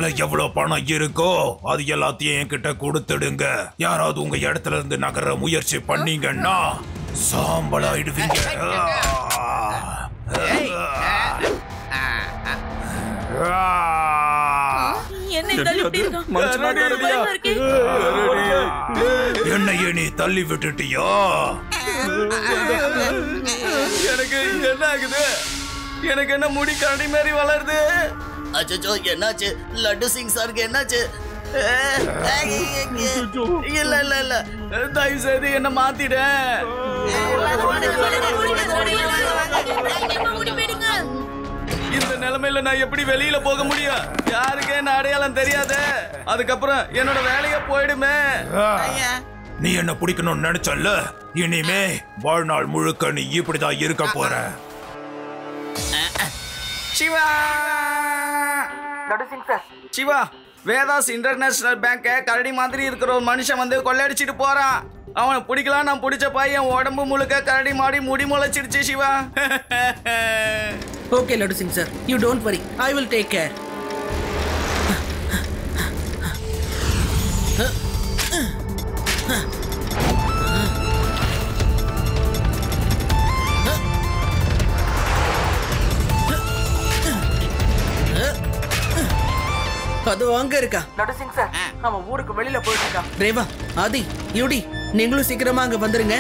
பேங்க்ல எவ்வளவு பணம் இருக்கோ அது எல்லாத்தையும் என்கிட்ட கொடுத்துடுங்க. யாராவது உங்க இடத்துல இருந்து நகர முயற்சி பண்ணீங்கன்னா சாம்பலாயிடுவீங்க. என்னையே நீ தள்ளி விட்டுட்டியா? எனக்கு என்ன ஆகுது? எனக்கு என்ன முடி கரடி மாதிரி வளருது? அச்சோ, என்னாச்சு? லட்டு சிங் சாருக்கு என்னாச்சு? இல்ல இல்ல இல்ல, தயவு செய்து என்ன மாத்திட. இந்த நிலைமையில நான் எப்படி வெளியில போக முடியும்? யாருக்கு என்ன அடையாளம் தெரியாது. அதுக்கப்புறம் என்னோட வேலைய போயிடுமே. நீ என்ன பிடிக்கணும்னு நினைச்சல்ல, இனிமே வாழ்நாள் முழுக்க நீ இப்படிதான் இருக்க போற. சிவா, சிவா, வேதாஸ் இன்டர்நேஷனல் பேங்க கரடி மாதிரி இருக்கிற ஒரு மனுஷன் வந்து கொள்ளையடிச்சிட்டு போறான். அவனை பிடிக்கலாம். நான் பிடிச்ச பையன் உடம்பு முழுக்க கரடி மாடி முடி முளைச்சிடுச்சு. Siva. Okay Laddu Singh sir, you don't worry, I will take care. அதோ அங்க இருக்கா லட்டு சிங் சார். அவன் ஊருக்கு வெளியில போயிட்டு இருக்கான். ரேவா, ஆதி, யூடி, நீங்களும் சீக்கிரமா அங்க வந்துருங்க.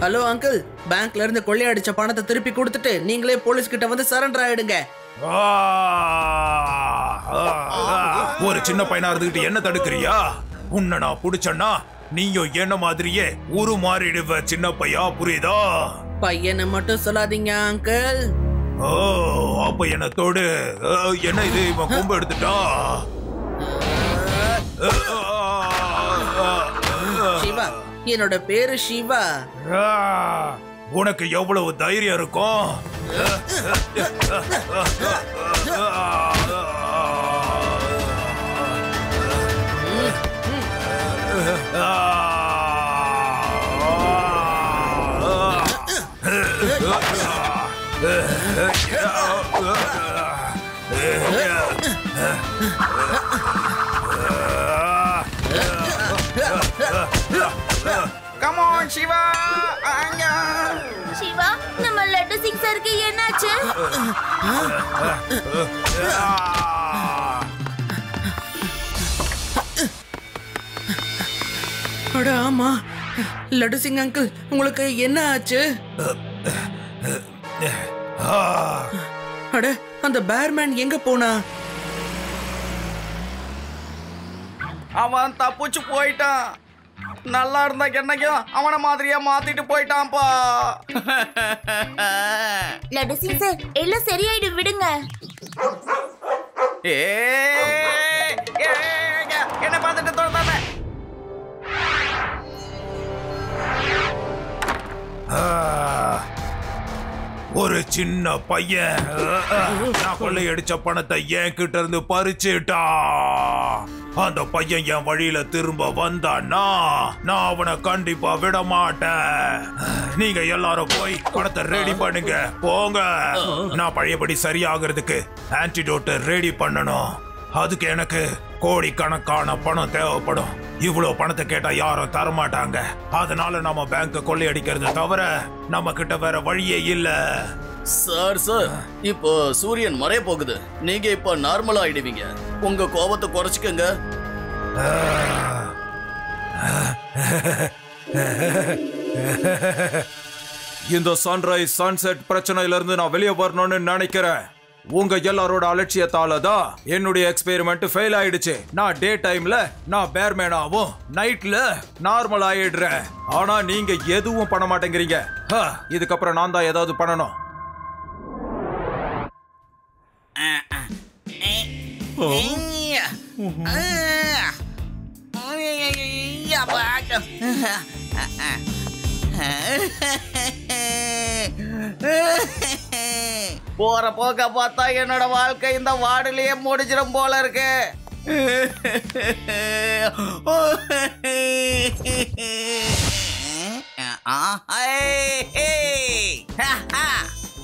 ஹலோ அங்கிள், பேங்க்ல இருந்து கொள்ளையடிச்ச பணத்தை திருப்பி கொடுத்துட்டு நீங்களே போலீஸ் கிட்ட வந்து சரண்டர் ஆயிடுங்க. ஒரு சின்ன பையனா இருந்துகிட்டு என்ன தடுக்கிறியா? உன்னை நான் புடிச்சேன்னா நீயும் என்ன மாதிரியே உரு மாறிடுவ சின்ன பையா, புரியுதா? பையனை மட்டும் சொல்லாதீங்க அங்கிள். ஓ, அப்ப என்ன தொடு. என்ன இது, இவன் கொம்பு எடுத்துட்டா. சிவா, என்னோட பேரு சிவா. உனக்கு எவ்வளவு தைரியம் இருக்கும்? Come on, Shiva. சிவா, நம்ம லட்டு சிங் சாருக்கு என்னாச்சு? அட ஆமா, லட்டு சிங் அங்கிள், உங்களுக்கு என்ன ஆச்சு? அட, அந்த பேர்மேன் எங்க போனா? அவன் தப்பிச்சு போயிட்டான். நல்லா இருந்தா என்னைக்கும் அவன மாதிரியா மாத்திட்டு போயிட்டான்ப்பா. லட்டு சிங் சார், எல்லாம் சரியாயிடும், விடுங்க. என்ன பார்த்துட்டு தோணுதானே? ஒரு சின்ன பையன் நான் கொள்ளையடிச்ச பணத்தை என் கிட்ட இருந்து பறிச்சுட்டா. அந்த பையன் என் வழியில திரும்ப வந்தான்னா நான் அவனை கண்டிப்பா விட மாட்டேன். நீங்க எல்லாரும் போய் பணத்தை ரெடி பண்ணுங்க, போங்க. நான் பழையபடி சரியாகிறதுக்கு ஆன்டிடோட் ரெடி பண்ணணும். அதுக்கு எனக்கு கோடிக்கணக்கான பணம் தேவைப்படும். இவ்வளவு பணத்தை கேட்டா யாரும் தரமாட்டாங்க. அதனால நம்ம பேங்க கொள்ளையடிக்கிறது தவிர நம்ம கிட்ட வேற வழியே இல்ல. சார், இப்போ சூரியன் மறைய போகுது. நீங்க இப்ப நார்மல் ஆயிடுவீங்க. உங்க கோபத்தை குறைச்சிக்கங்க. இந்த சன்ரைஸ் சன்செட் பிரச்சனையில இருந்து நான் வெளியே வரணும்னு நினைக்கிறேன். உங்க எல்லாரோட அலட்சியத்தால தான் என்னுடைய எக்ஸ்பெரிமெண்ட் ஃபெயில் ஆயிடுச்சு. நான் டே டைம்ல நான் பேர்மேனாவும் நைட்ல நார்மல் ஆயிடுறேன். ஆனா நீங்க எதுவும் பண்ண மாட்டேங்கிறீங்க. இதுக்கப்புறம் நான் தான் ஏதாவது பண்ணணும். போற போக்க பார்த்தா என்னோட வாழ்க்கை இந்த வார்டுலயே முடிஞ்சிடும் போல இருக்கு.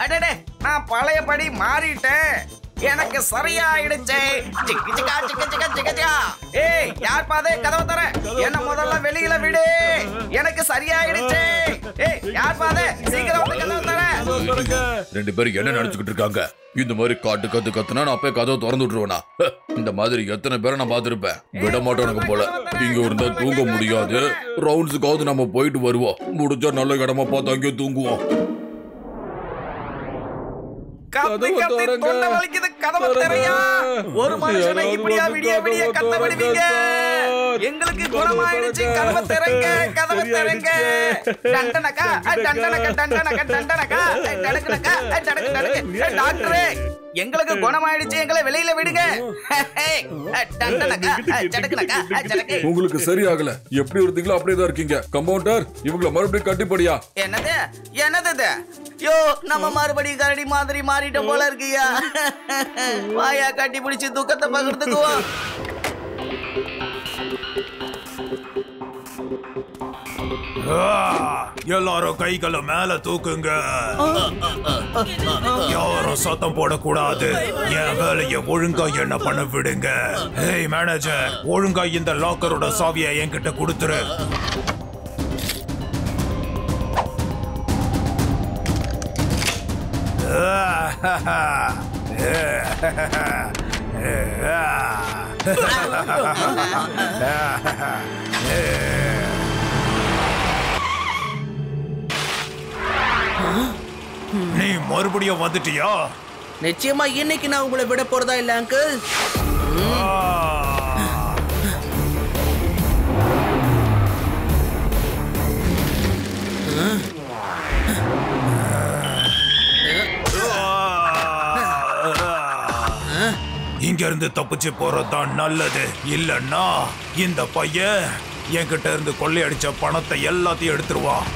அடடே, நான் பழையபடி மாறிட்டேன். எனக்கு சரியாயிடுச்சு. ஏய், யார் பாதே கதவு தர? என்ன முதல்ல வெளியில விடு. எனக்கு சரியாயிடுச்சு. ஏய், யார் பாதே சீக்கிரம் வந்து கதவு தர. ரெண்டு பேரும் என்ன நினைச்சுக்கிட்டு இருக்காங்க? இந்த மாதிரி காட்டு கத்துனா நான் அப்பே கதவை திறந்து விட்டுருவேனா? இந்த மாதிரி எத்தனை பேரை நான் பார்த்திருப்பேன். விட மாட்டோம் போல. இங்க இருந்தா தூங்க முடியாது. ரவுண்ட்ஸுக்காவது நம்ம போயிட்டு வருவோம். முடிஞ்சா நல்ல இடமா பார்த்து அங்கே தூங்குவோம். ஒரு மனுஷனை இப்படியா விடிய விடிய கத்த விடுவீங்க? எங்களுக்கு குணமாயிடுச்சு. கதவை திறங்க, கதவை திறங்க. டண்டனக்கா டண்டனக்கா டண்டனக்கா டண்டனக்கா டடக்குனக்கா டடக்கு டடக்கு. டாக்டரே, எங்களுக்கு குணமாயிடுச்சு. எங்களை வெளியில விடுங்க. டண்டனக்கா டடக்குனக்கா டடக்கு. உங்களுக்கு சரியாகல. எப்படி இருந்தீங்களோ அப்படியே தான் இருக்கீங்க. கம்பவுண்டர், இவங்களை மறுபடியும் கட்டிப்படியா. என்னது என்னது? யோ, நம்ம மறுபடியும் கரடி மாதிரி மாறிட்டோம் போல இருக்கியா? வாயா கட்டி பிடிச்சு துக்கத்தை பகிர்ந்துக்குவோம். எல்லாரும் கைகளை மேல தூக்குங்க. யாரும் சத்தம் போடக்கூடாது. என் வேலையை ஒழுங்கா என்ன பண்ண விடுங்க. ஏய் மேனேஜர், ஒழுங்கா இந்த லாக்கரோட சாவியை என்கிட்ட கொடுத்துரு. நீ மறுபடியும் வந்துட்டியா? நிச்சயமா இன்னைக்கு நான் உங்களை விட போறதா இல்ல அங்கிள். இங்க இருந்து தப்பிச்சு போறதுதான் நல்லது. இல்லன்னா இந்த பையன் என்கிட்ட இருந்து கொள்ளையடிச்ச பணத்தை எல்லாத்தையும் எடுத்துருவான்.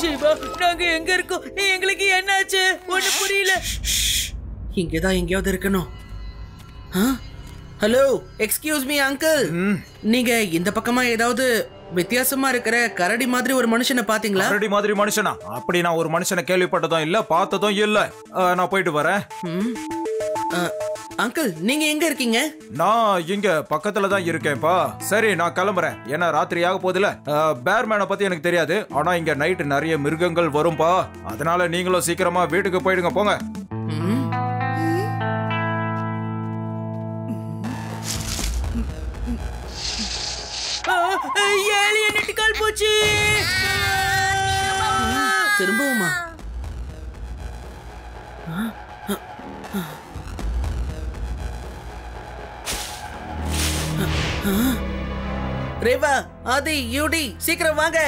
சிவா, நாங்க எங்க இருக்கோம்? எங்களுக்கு என்னாச்சு? ஒண்ணு புரியல. இங்கதான் எங்கேயாவது இருக்கணும். Hello, excuse me uncle. நீங்க இந்த பக்கமா ஏதாவது வித்தியாசமா இருக்கிற கரடி மாதிரி ஒரு மனுஷனை பாத்தீங்களா? கரடி மாதிரி மனுஷனா? அப்படி நான் ஒரு மனுஷனை கேள்விப்பட்டதும் இல்ல, பார்த்ததும் இல்ல. நான் போயிட்டு வரேன். அங்கிள், நீங்க எங்க இருக்கீங்க? நான் இங்க பக்கத்துல தான் இருக்கேன்ப்பா. சரி, நான் கிளம்புறேன். ஏன்னா ராத்திரி ஆக போதுல. பேர்மேனை பத்தி எனக்கு தெரியாது, ஆனா இங்க நைட்டு நிறைய மிருகங்கள் வரும்பா. அதனால நீங்களும் சீக்கிரமா வீட்டுக்கு போயிடுங்க, போங்க. நெட்டுக்கால் போச்சு. திரும்பவுமா? ரேவா, ஆதி, யூடி, சீக்கிரம் வாங்க.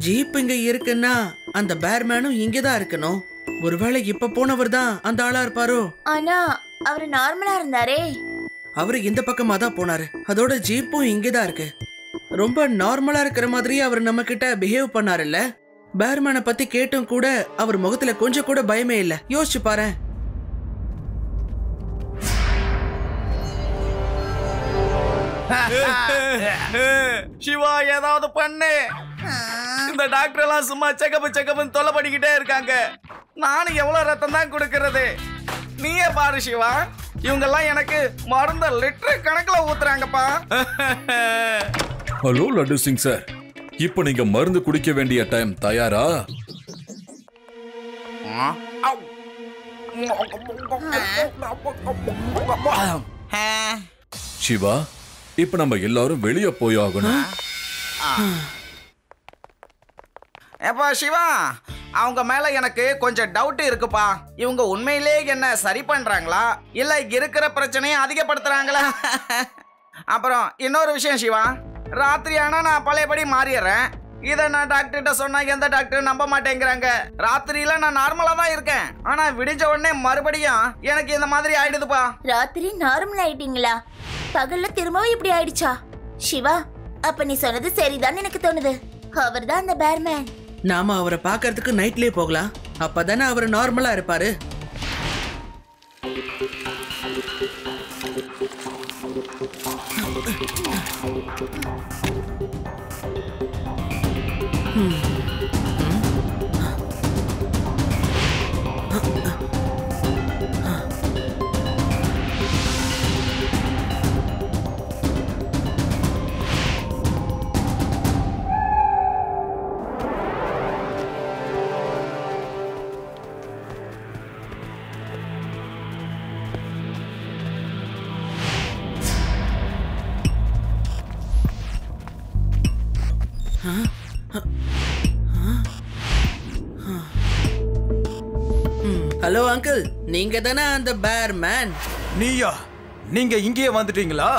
ஜீப் இங்க இருக்குன்னா அந்த பேர்மேனும் இங்கதான் இருக்கணும். ஒருவேளை இப்ப போனவர் தான் அந்த ஆளா இருப்பாரோ? ஆனா அவரு நார்மலா இருந்தாரே. அவரு இந்த பக்கமா தான் போனாரு. அதோட ஜீப்பும் இங்கதான் இருக்கு. ரொம்ப நார்மலா இருக்கிற மாதிரி அவர் நம்ம கிட்ட பிஹேவ் பண்ணாருல்ல. பேர்மேனை பத்தி கேட்டும் கூட அவர் முகத்துல கொஞ்சம் கூட பயமே இல்ல. யோசிச்சு பாரு. சிவா, ஏதாவது பண்ணு. இந்த டாக்டர் எல்லாம் சும்மா செக்கப் தொலை பண்ணிக்கிட்டே இருக்காங்க. நானும் எவ்வளவு ரத்தம் தான் கொடுக்கறது? நீயே பாரு சிவா, இவங்க எல்லாம் எனக்கு மருந்த லிட்டர் கணக்குல ஊத்துறாங்கப்பா. ஹலோ லட்டு சிங் சார், இப்போ நீங்க மருந்து குடிக்க வேண்டிய டைம் தயாரா? சிவா, இப்ப நம்ம எல்லாரும் வெளியே போய் ஆகணும். ஏப்பா சிவா, அவங்க மேல எனக்கு கொஞ்சம் டவுட் இருக்குப்பா. இவங்க உண்மையிலே என்ன சரி பண்றாங்களா இல்ல இருக்கிற பிரச்சனையை அதிகப்படுத்துறாங்களா? அப்புறம் இன்னொரு விஷயம் சிவா, ராத்திரி ஆனா நான் பழையபடி மாறிடுறேன். இதை நான் டாக்டர்கிட்ட சொன்னா எந்த டாக்டர் நம்ப மாட்டேங்கிறாங்க. ராத்திரியில நான் நார்மலா தான் இருக்கேன், ஆனா விடிஞ்ச உடனே மறுபடியும் எனக்கு இந்த மாதிரி ஆயிடுதுப்பா. ராத்திரி நார்மல் ஆயிட்டீங்களா? பகல்ல திரும்பவும் இப்படி ஆயிடுச்சா? சிவா, அப்ப நீ சொன்னது சரிதான் எனக்கு தோணுது. அவர் தான் அந்த பேர்மேன். நாம அவரை பாக்குறதுக்கு நைட்லயே போகலாம். அப்பதானே அவர் நார்மலா இருப்பாரு. ஹலோ அங்கிள், நீங்க தானே அந்த பேர்மேன்? நீயா? நீங்க இங்கேயே வந்துட்டீங்களா?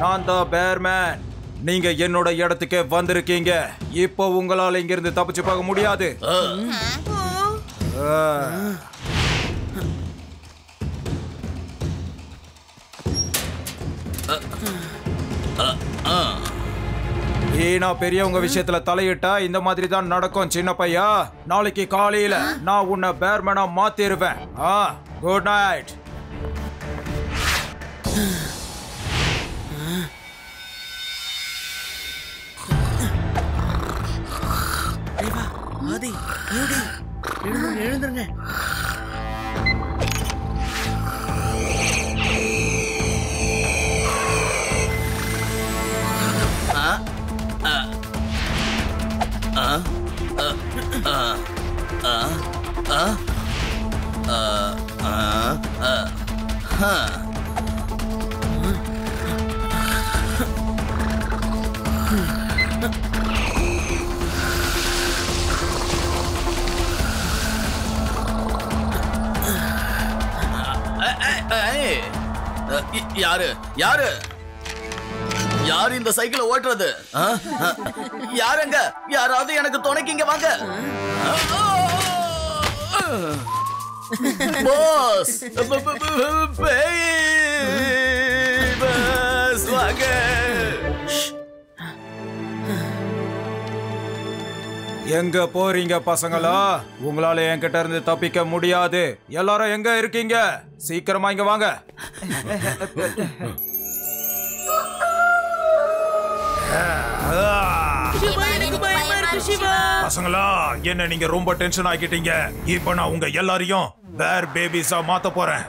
நான் தான் பேர்மேன். நீங்க என்னோட இடத்துக்கே வந்திருக்கீங்க. இப்போ உங்களால இங்கிருந்து தப்பிச்சு போக முடியாது. ஏன்னா பெரியவங்க விஷயத்துல தலையிட்டா இந்த மாதிரி தான் நடக்கும் சின்ன பையா. நாளைக்கு காலையில நான் உன்னை பேர்மேனா மாத்திருவேன். Good night. ஆதி, யூடி, எழுந்துருங்க. யாரு யாரு யாரு இந்த சைக்கிளை ஓட்டுறது? யாருங்க? யாராவது எனக்கு துணைக்கு இங்க வாங்க. பாஸ், வாங்க. எங்க போறீங்க பசங்களா? உங்களால என்கிட்ட இருந்து தப்பிக்க முடியாது. எல்லாரும் எங்க இருக்கீங்க? சீக்கிரமா இங்க வாங்க. பசங்களா, என்ன நீங்க ரொம்ப டென்ஷன் ஆக்கிட்டீங்க. இப்ப நான் உங்க எல்லாரையும் பேர் பேபிஸா மாத்த போறேன்.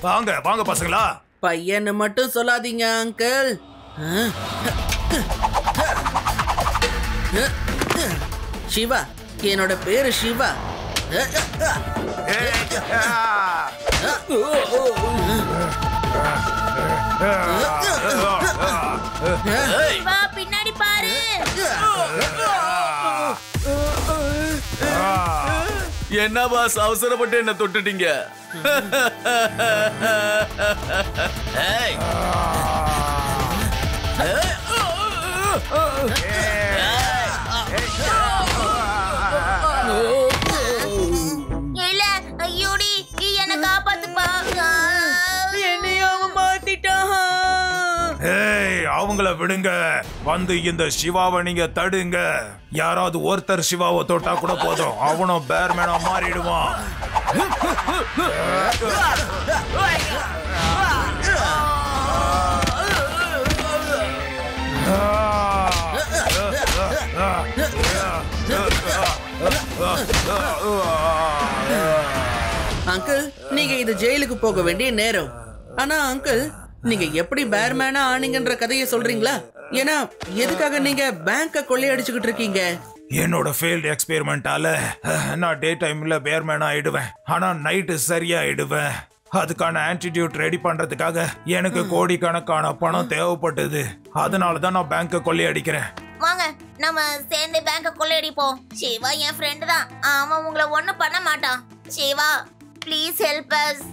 வாங்க வாங்க பசங்களா. பையன்னு மட்டும் சொல்லாதீங்க அங்கிள். சிவா, என்னோட பேரு சிவா. பின்னாடி பாரு. என்ன பாஸ், அவசரப்பட்டு என்ன தொட்டுட்டீங்க? இல்ல ஐயோடி, என்ன காப்பாத்துப்பா. என்னையும் அவன் மாத்திட்டான். அவங்கள விடுங்க. வந்து இந்த சிவாவை நீங்க தடுங்க. யாராவது ஒருத்தர் சிவாவை தொட்டா கூட போதும், அவனும் பேர்மேனா மாறிடுவான். அங்கிள், நீங்க இது ஜெயிலுக்கு போக வேண்டிய நேரம். ஆனா அங்கிள், நீங்க எப்படி பேர்மேனா ஆனீங்கன்ற கதையை சொல்றீங்களா? ஏன்னா எதுக்காக நீங்க பேங்க கொள்ளையடிச்சுக்கிட்டு இருக்கீங்க? என்னோட ஃபெயில்ட் எக்ஸ்பெரிமெண்டால நான் டே டைம்ல பேர்மேனா ஆயிடுவேன், ஆனா நைட்டு சரியா ஆயிடுவேன். அதுக்கான ஆன்டிடியூட் ரெடி பண்றதுக்காக எனக்கு கோடிக்கணக்கான பணம் தேவைப்பட்டது. அதனாலதான் நான் பேங்க கொள்ளையடிக்கிறேன். வாங்க நம்ம சேர்ந்து பேங்க கொள்ளையடிப்போம். சிவா என் ஃப்ரெண்ட் தான், அவன் உங்களை ஒண்ணும் பண்ண மாட்டான். Siva please help us.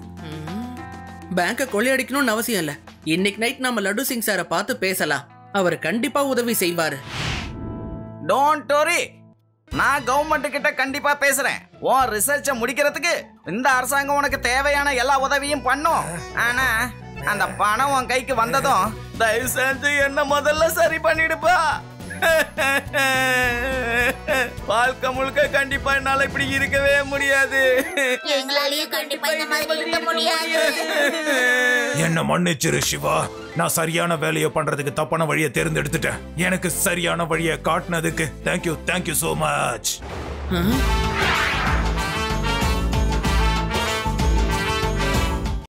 பேங்க கொள்ளையடிக்கணும்னு அவசியம் இல்ல. இன்னைக்கு நைட் நம்ம லட்டு சிங் சாரை பார்த்து பேசலாம். அவர் கண்டிப்பா உதவி செய்வாரு. டோன்ட் வரி, நான் கவர்மெண்ட் கிட்ட கண்டிப்பா பேசுறேன். உன் ரிசர்ச்சை முடிக்கிறதுக்கு இந்த அரசாங்கம் உனக்கு தேவையான எல்லா உதவியும் பண்ணும். ஆனா அந்த பணம் உன் கைக்கு வந்ததும் தயவு செஞ்சு என்ன முதல்ல சரி பண்ணிடுப்பா. வாழ்க்கை முழுக்க கண்டிப்பா என்னால இப்படி இருக்கவே முடியாது. எங்களாலயும் கண்டிப்பா இந்த மாதிரி இருக்க முடியாது. என்ன மன்னிச்சிரு சிவா. நான் சரியான வேலையை பண்றதுக்கு தப்பான வழியை தேர்ந்தெடுத்துட்டேன். எனக்கு சரியான வழியை காட்டினதுக்கு தேங்க்யூ so much.